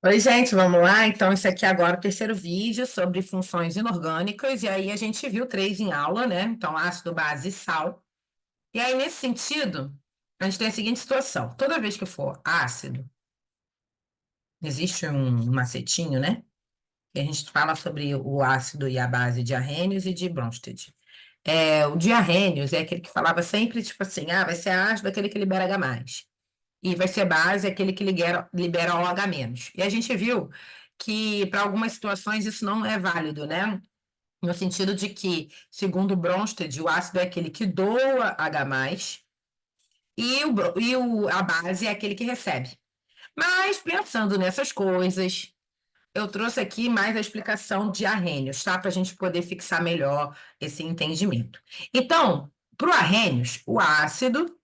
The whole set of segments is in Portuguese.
Oi, gente, vamos lá? Então, esse aqui agora é o terceiro vídeo sobre funções inorgânicas, e aí a gente viu três em aula, né? Então, ácido, base e sal. E aí, nesse sentido, a gente tem a seguinte situação: toda vez que for ácido, existe um macetinho, né? Que a gente fala sobre o ácido e a base de Arrhenius e de Bronsted. O de Arrhenius é aquele que falava sempre, tipo assim, vai ser ácido, aquele que libera H+. E vai ser base, aquele que libera OH-. E a gente viu que, para algumas situações, isso não é válido, né? No sentido de que, segundo Bronsted, o ácido é aquele que doa H+, a base é aquele que recebe. Mas, pensando nessas coisas, eu trouxe aqui mais a explicação de Arrhenius, tá? Para a gente poder fixar melhor esse entendimento. Então, para o Arrhenius, o ácido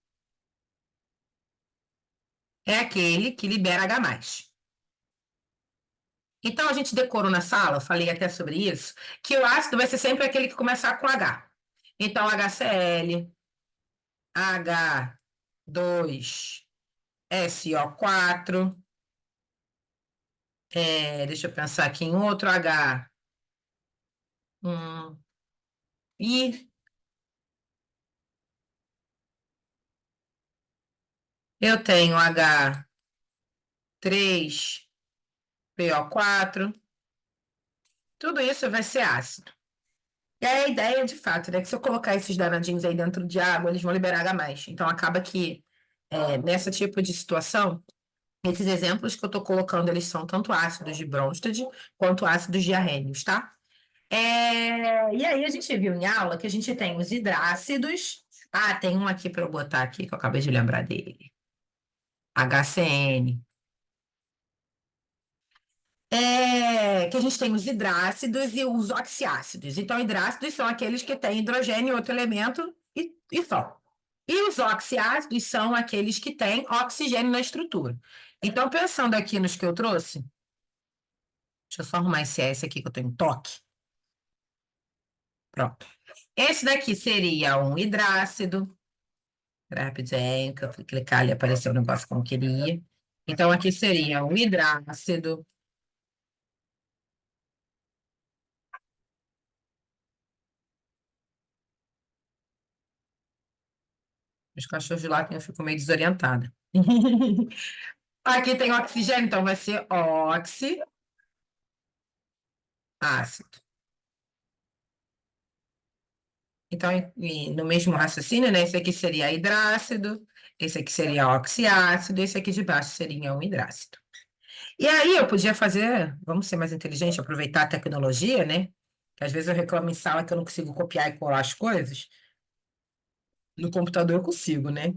é aquele que libera H+. Então, a gente decorou na sala, eu falei até sobre isso, que o ácido vai ser sempre aquele que começar com H. Então, HCl, H2SO4, deixa eu pensar aqui em outro H. Hum, e eu tenho H3PO4, tudo isso vai ser ácido. E aí a ideia, de fato, né, que se eu colocar esses danadinhos aí dentro de água, eles vão liberar H+. Então, acaba que, nesse tipo de situação, esses exemplos que eu estou colocando, eles são tanto ácidos de Bronsted quanto ácidos de Arrhenius, tá? E aí a gente viu em aula que a gente tem os hidrácidos. Ah, tem um aqui para eu botar aqui, que eu acabei de lembrar dele. HCN. Que a gente tem os hidrácidos e os oxiácidos. Então, hidrácidos são aqueles que têm hidrogênio, outro elemento, e só. E os oxiácidos são aqueles que têm oxigênio na estrutura. Então, pensando aqui nos que eu trouxe, deixa eu só arrumar esse S aqui que eu tenho um toque. Pronto. Esse daqui seria um hidrácido. Rapidinho, que eu fui clicar ali, apareceu o negócio como queria. Então, aqui seria um hidrácido. Os cachorros de lá eu fico meio desorientada. Aqui tem oxigênio, então vai ser oxiácido. Então, no mesmo raciocínio, né? Esse aqui seria hidrácido, esse aqui seria oxiácido, esse aqui de baixo seria um hidrácido. E aí eu podia fazer, vamos ser mais inteligentes, aproveitar a tecnologia, né? Que às vezes eu reclamo em sala que eu não consigo copiar e colar as coisas. No computador eu consigo, né?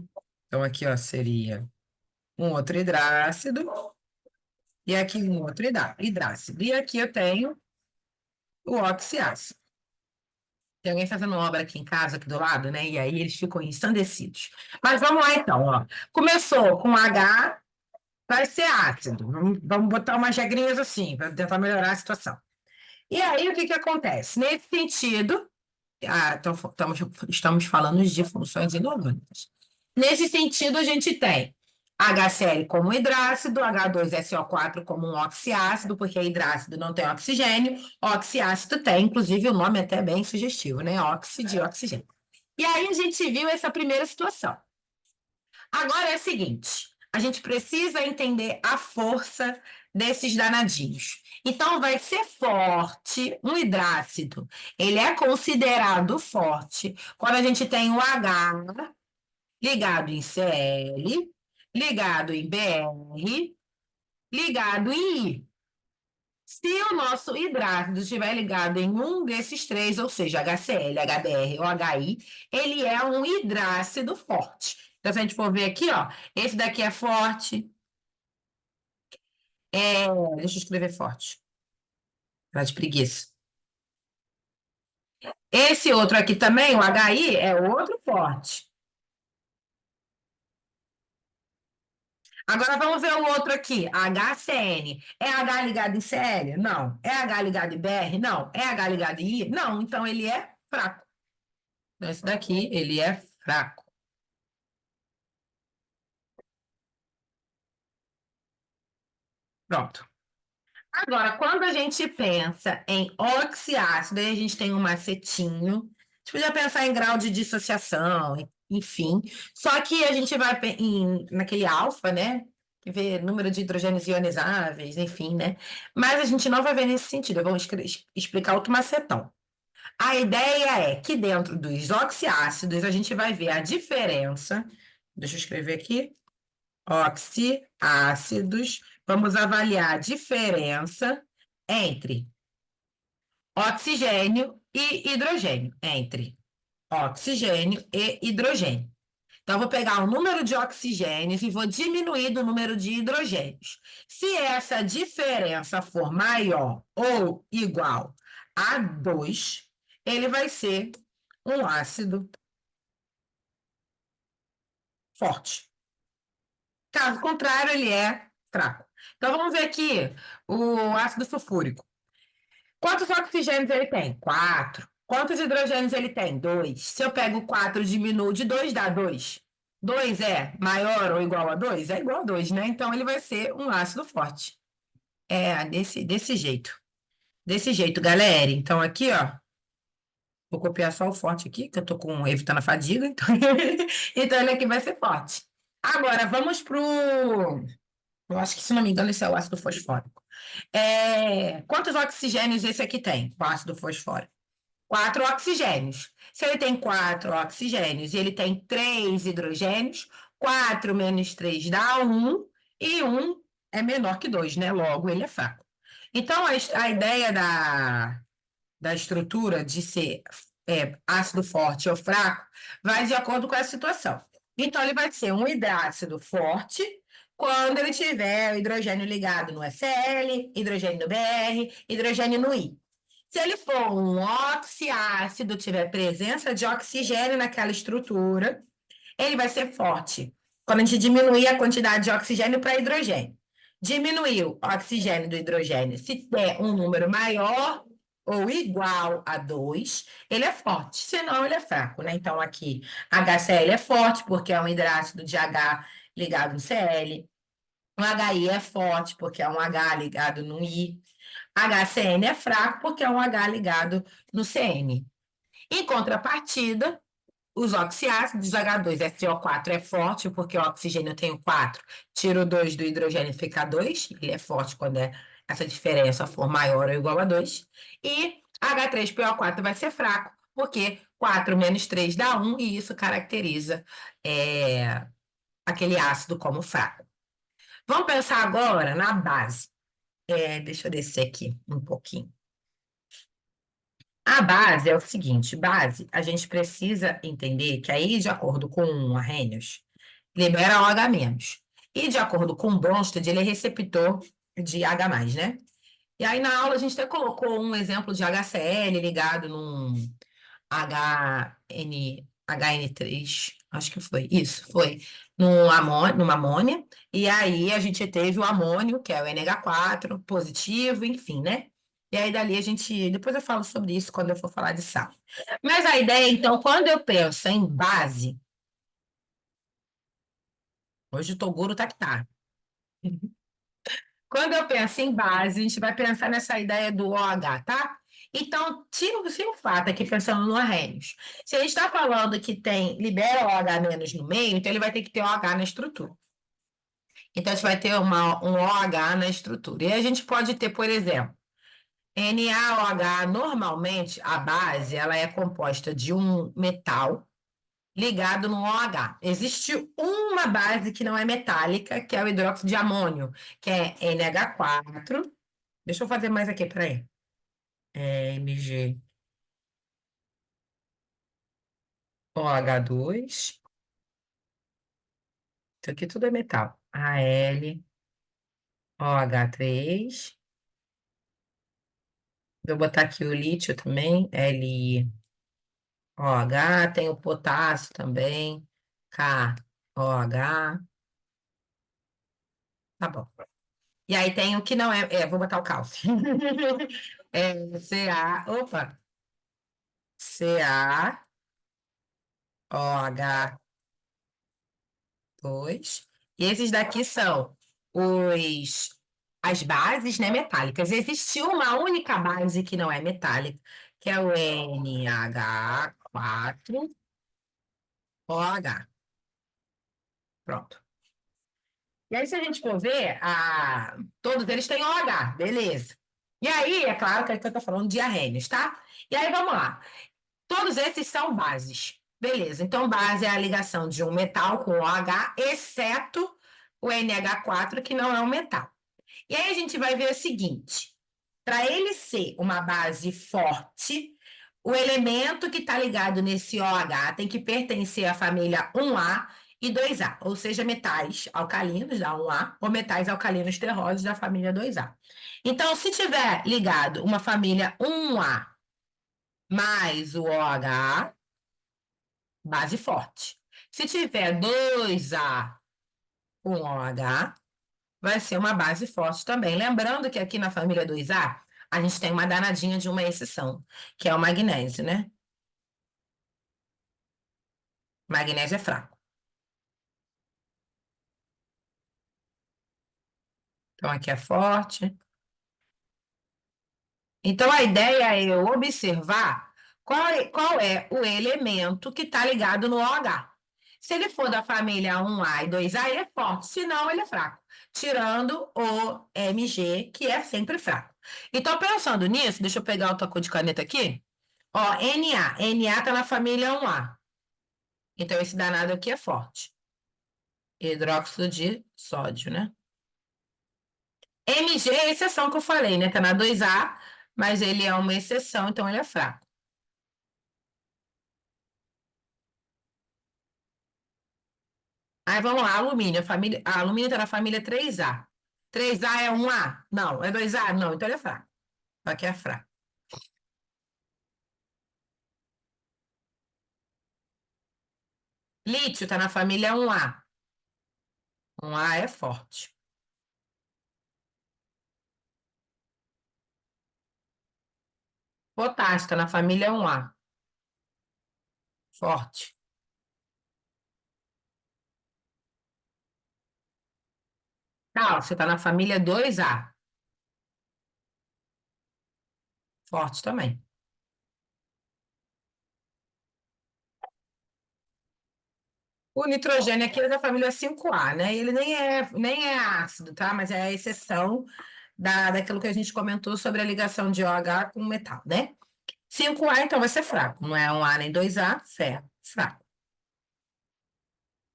Então aqui, ó, seria um outro hidrácido e aqui um outro hidrácido. E aqui eu tenho o oxiácido. Tem alguém fazendo obra aqui em casa, aqui do lado, né? E aí eles ficam ensandecidos. Mas vamos lá então, ó. Começou com H, vai ser ácido. Vamos botar umas regrinhas assim, para tentar melhorar a situação. E aí, o que que acontece? Nesse sentido, então, estamos falando de funções inorgânicas. Nesse sentido, a gente tem HCl como hidrácido, H2SO4 como um oxiácido, porque hidrácido não tem oxigênio, oxiácido tem, inclusive o nome é até bem sugestivo, né? Óxido de oxigênio. E aí a gente viu essa primeira situação. Agora é o seguinte: a gente precisa entender a força desses danadinhos. Então, vai ser forte, um hidrácido. Ele é considerado forte quando a gente tem o H ligado em Cl, ligado em Br, ligado em I. Se o nosso hidrácido estiver ligado em um desses três, ou seja, HCl, HBr ou HI, ele é um hidrácido forte. Então, se a gente for ver aqui, ó, esse daqui é forte. Deixa eu escrever forte, para de preguiça. Esse outro aqui também, o HI, é outro forte. Agora vamos ver o outro aqui, HCN. É H ligado em Cl? Não. É H ligado em Br? Não. É H ligado em I? Não. Então ele é fraco. Esse daqui, ele é fraco. Pronto. Agora, quando a gente pensa em oxiácido, aí a gente tem um macetinho. A gente podia pensar em grau de dissociação, enfim. Só que a gente vai naquele alfa, né? Que vê número de hidrogênios ionizáveis, enfim, né? Mas a gente não vai ver nesse sentido. Vamos explicar outro macetão. A ideia é que dentro dos oxiácidos a gente vai ver a diferença. Deixa eu escrever aqui. Oxiácidos. Vamos avaliar a diferença entre oxigênio e hidrogênio. Entre oxigênio e hidrogênio. Então, eu vou pegar o número de oxigênios e vou diminuir do número de hidrogênios. Se essa diferença for maior ou igual a 2, ele vai ser um ácido forte. Caso contrário, ele é fraco. Então, vamos ver aqui o ácido sulfúrico. Quantos oxigênios ele tem? 4. Quantos hidrogênios ele tem? 2. Se eu pego 4 e diminuo de 2, dá 2. 2 é maior ou igual a 2? É igual a 2, né? Então, ele vai ser um ácido forte. É desse jeito. Desse jeito, galera. Então, aqui, ó. Vou copiar só o forte aqui, que eu tô evitando a fadiga. Então, então ele aqui vai ser forte. Agora, vamos pro... Eu acho que, se não me engano, esse é o ácido fosfórico. Quantos oxigênios esse aqui tem, o ácido fosfórico? 4 oxigênios. Se ele tem 4 oxigênios e ele tem 3 hidrogênios, 4 menos 3 dá um e um é menor que 2, né? Logo, ele é fraco. Então, a ideia da estrutura de ser ácido forte ou fraco vai de acordo com a situação. Então, ele vai ser um hidrácido forte quando ele tiver o hidrogênio ligado no Cl, hidrogênio no Br, hidrogênio no I. Se ele for um oxiácido, tiver presença de oxigênio naquela estrutura, ele vai ser forte. Quando a gente diminuir a quantidade de oxigênio para hidrogênio. Diminuiu o oxigênio do hidrogênio. Se der um número maior ou igual a 2, ele é forte. Senão, ele é fraco, né? Então, aqui, HCl é forte, porque é um hidrácido de H ligado no Cl. O HI é forte, porque é um H ligado no I. HCN é fraco, porque é um H ligado no CN. Em contrapartida, os oxiácidos, H2SO4 é forte, porque o oxigênio tem o 4, tira o 2 do hidrogênio, fica 2, ele é forte quando essa diferença for maior ou igual a 2. E H3PO4 vai ser fraco, porque 4 menos 3 dá 1, e isso caracteriza aquele ácido como fraco. Vamos pensar agora na base. Deixa eu descer aqui um pouquinho. A base é o seguinte, base, a gente precisa entender que aí, de acordo com o Arrhenius, libera OH-. E de acordo com o Bronsted, ele é receptor de H+, né? E aí na aula a gente até colocou um exemplo de HCl ligado num HN3, acho que foi, isso, foi, numa amônia, e aí a gente teve o amônio, que é o NH4, positivo, enfim, né? E aí dali a gente, depois eu falo sobre isso quando eu for falar de sal. Mas a ideia, então, quando eu penso em base, hoje o Toguro tá que tá. Quando eu penso em base, a gente vai pensar nessa ideia do OH, tá? Então, tira o fato aqui pensando no Arrhenius. Se a gente está falando que libera OH menos no meio, então ele vai ter que ter OH na estrutura. Então, a gente vai ter um OH na estrutura. E a gente pode ter, por exemplo, NaOH, normalmente, a base, ela é composta de um metal ligado no OH. Existe uma base que não é metálica, que é o hidróxido de amônio, que é NH4. Deixa eu fazer mais aqui, peraí. MgOH2. Isso aqui tudo é metal. AlOH3. Vou botar aqui o lítio também. LiOH. Tem o potássio também. KOH. Tá bom. E aí tem o que não é. Vou botar o cálcio. Opa. CaOH2. E esses daqui são os as bases, né, metálicas. Existe uma única base que não é metálica, que é o NH4OH. Pronto. E aí, se a gente for ver, todos eles têm OH, beleza. E aí, é claro que aqui eu estou falando de diarrênios, tá? E aí, vamos lá. Todos esses são bases. Beleza. Então, base é a ligação de um metal com OH, exceto o NH4, que não é um metal. E aí, a gente vai ver o seguinte: para ele ser uma base forte, o elemento que está ligado nesse OH tem que pertencer à família 1A e 2A, ou seja, metais alcalinos da 1A ou metais alcalinos terrosos da família 2A. Então, se tiver ligado uma família 1A mais o OH, base forte. Se tiver 2A com OH, vai ser uma base forte também. Lembrando que aqui na família 2A, a gente tem uma danadinha de uma exceção, que é o magnésio, né? Magnésio é fraco. Então aqui é forte. Então a ideia é eu observar qual é o elemento que está ligado no OH. Se ele for da família 1A e 2A, ele é forte, senão ele é fraco. Tirando o Mg, que é sempre fraco. Então, pensando nisso, deixa eu pegar outra cor de caneta aqui. Ó, Na. Na está na família 1A. Então, esse danado aqui é forte. Hidróxido de sódio, né? Mg é a exceção que eu falei, né? Tá na 2A, mas ele é uma exceção, então ele é fraco. Aí vamos lá, alumínio. Alumínio tá na família 3A. 3A é 1A? Não. É 2A? Não, então ele é fraco. Aqui é fraco. Lítio tá na família 1A. 1A é forte. Potássio tá na família 1A. Forte. Cálcio tá na família 2A. Forte também. O nitrogênio aqui é da família 5A, né? Ele nem é ácido, tá? Mas é a exceção daquilo que a gente comentou sobre a ligação de OH com metal, né? 5A, então, vai ser fraco. Não é 1A nem 2A, certo? Fraco.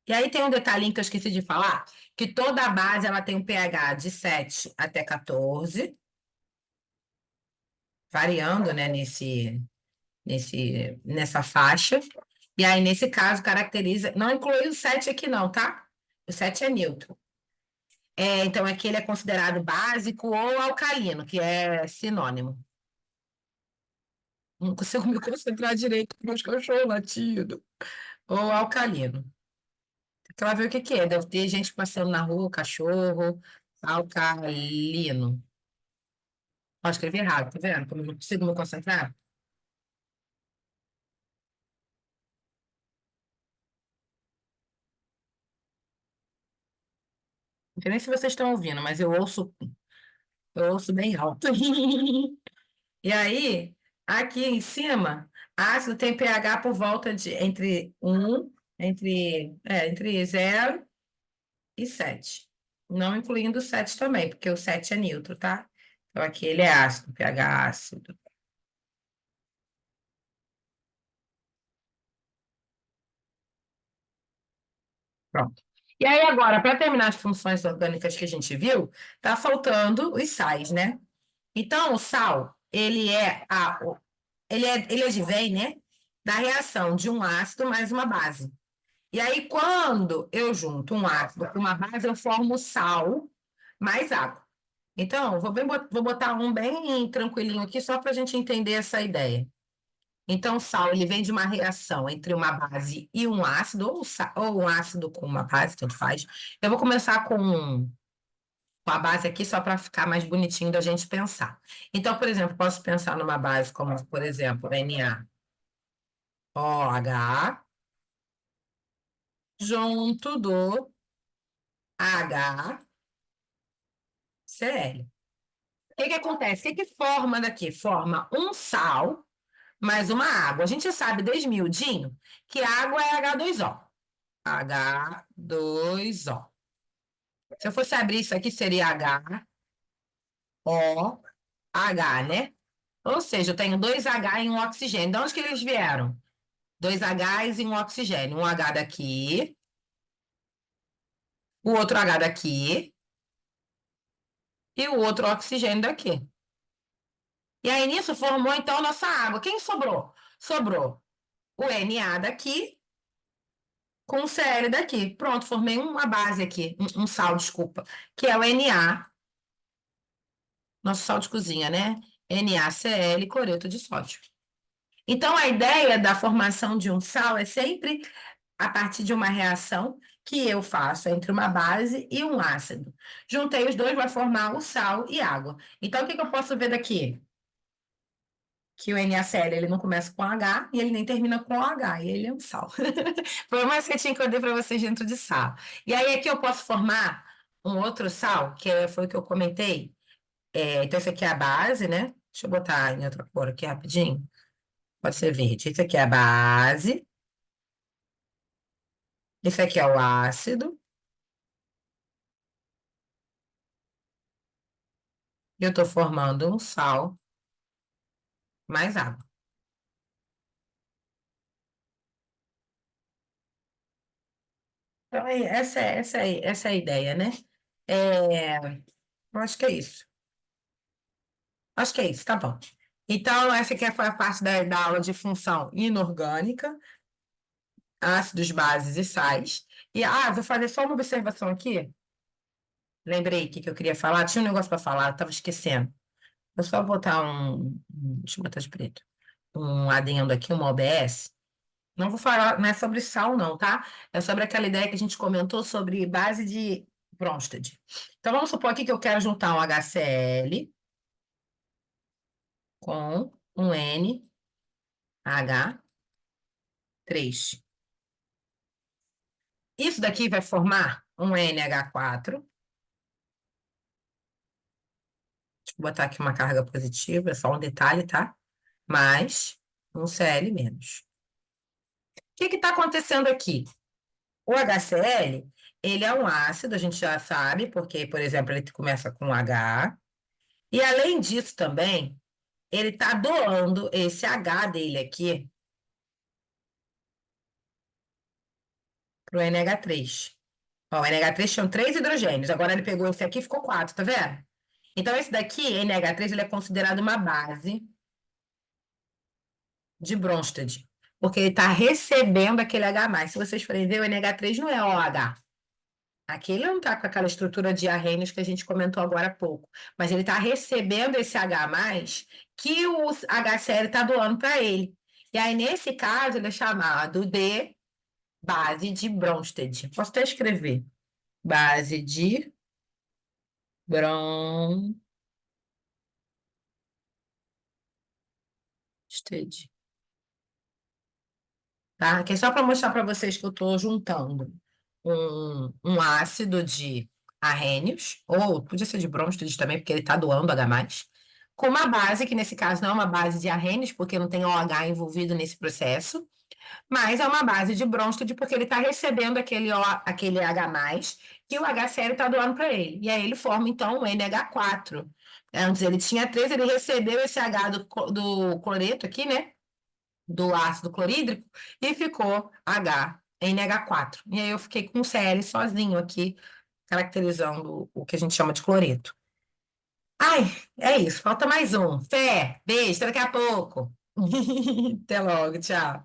E aí tem um detalhinho que eu esqueci de falar, que toda a base ela tem um pH de 7 até 14, variando, né, nessa faixa. E aí, nesse caso, caracteriza. Não inclui o 7 aqui, não, tá? O 7 é neutro. Então, aqui ele é considerado básico ou alcalino, que é sinônimo. Não consigo me concentrar direito com meus cachorros latindo. Ou alcalino. Tem que lá ver o que que é. Deve ter gente passando na rua, cachorro, alcalino. Ó, escrevi errado, tá vendo? Como eu não consigo me concentrar. Não sei nem se vocês estão ouvindo, mas eu ouço bem alto. E aí, aqui em cima, ácido tem pH por volta de entre 0 e 7. Não incluindo o 7 também, porque o 7 é neutro, tá? Então aqui ele é ácido, pH ácido. Pronto. E aí agora, para terminar as funções orgânicas que a gente viu, tá faltando os sais, né? Então, o sal, ele advém, né, da reação de um ácido mais uma base. E aí, quando eu junto um ácido com uma base, eu formo sal mais água. Então, vou botar um bem tranquilinho aqui, só para a gente entender essa ideia. Então, o sal, ele vem de uma reação entre uma base e um ácido, ou um ácido com uma base, tanto faz. Eu vou começar com a base aqui, só para ficar mais bonitinho da gente pensar. Então, por exemplo, posso pensar numa base como, por exemplo, NaOH junto do H Cl. O que que acontece? O que que forma daqui? Forma um sal mais uma água. A gente sabe desde miudinho que água é H2O. H2O. Se eu fosse abrir isso aqui, seria HOH, né? Ou seja, eu tenho dois H e um oxigênio. De onde que eles vieram? Dois Hs e um oxigênio. Um H daqui, o outro H daqui e o outro oxigênio daqui. E aí nisso formou então a nossa água. Quem sobrou? Sobrou o Na daqui com o Cl daqui. Pronto, formei uma base aqui, um sal, desculpa, que é o Na, nosso sal de cozinha, né? NaCl, cloreto de sódio. Então, a ideia da formação de um sal é sempre a partir de uma reação que eu faço entre uma base e um ácido. Juntei os dois, vai formar o sal e água. Então, o que que eu posso ver daqui? Que o NaCl ele não começa com H e ele nem termina com OH, e ele é um sal. Foi uma receitinha que eu dei para vocês dentro de sal. E aí aqui eu posso formar um outro sal, foi o que eu comentei. Então, esse aqui é a base, né? Deixa eu botar em outra cor aqui rapidinho. Pode ser verde. Esse aqui é a base. Esse aqui é o ácido. E eu estou formando um sal mais água. Então, essa é a ideia, né? Eu acho que é isso. Acho que é isso, tá bom. Então, essa aqui foi a parte da aula de função inorgânica, ácidos, bases e sais. E, vou fazer só uma observação aqui. Lembrei que eu queria falar. Tinha um negócio para falar, eu estava esquecendo. Vou só botar deixa eu botar de preto. Um adendo aqui, uma OBS. Não vou falar, não é sobre sal, não, tá? É sobre aquela ideia que a gente comentou sobre base de Bronsted. Então, vamos supor aqui que eu quero juntar um HCl com um NH3. Isso daqui vai formar um NH4. Deixa eu botar aqui uma carga positiva, é só um detalhe, tá? Mais um Cl menos. O que está acontecendo aqui? O HCl, ele é um ácido, a gente já sabe, porque, por exemplo, ele começa com H. E além disso também, ele está doando esse H dele aqui para o NH3. Ó, o NH3 tinha três hidrogênios, agora ele pegou esse aqui e ficou quatro, tá vendo? Então, esse daqui, NH3, ele é considerado uma base de Bronsted, porque ele está recebendo aquele H+. Se vocês forem ver, o NH3 não é OH. Aqui ele não está com aquela estrutura de arrênios que a gente comentou agora há pouco, mas ele está recebendo esse H+, que o HCl está doando para ele. E aí, nesse caso, ele é chamado de base de Bronsted. Posso até escrever. Base de Bronsted. Tá? Que é só para mostrar para vocês que eu estou juntando um ácido de arrênios, ou podia ser de brônstides também, porque ele está doando H+, com uma base, que nesse caso não é uma base de arrênios, porque não tem OH envolvido nesse processo, mas é uma base de brônstide, porque ele está recebendo aquele H+, que o HCl está doando para ele. E aí ele forma, então, um NH4. Antes ele tinha três, ele recebeu esse H do cloreto aqui, né? Do ácido clorídrico e ficou H, NH4. E aí eu fiquei com o Cl sozinho aqui, caracterizando o que a gente chama de cloreto. Ai, é isso, falta mais um. Fé, beijo, até daqui a pouco. Até logo, tchau.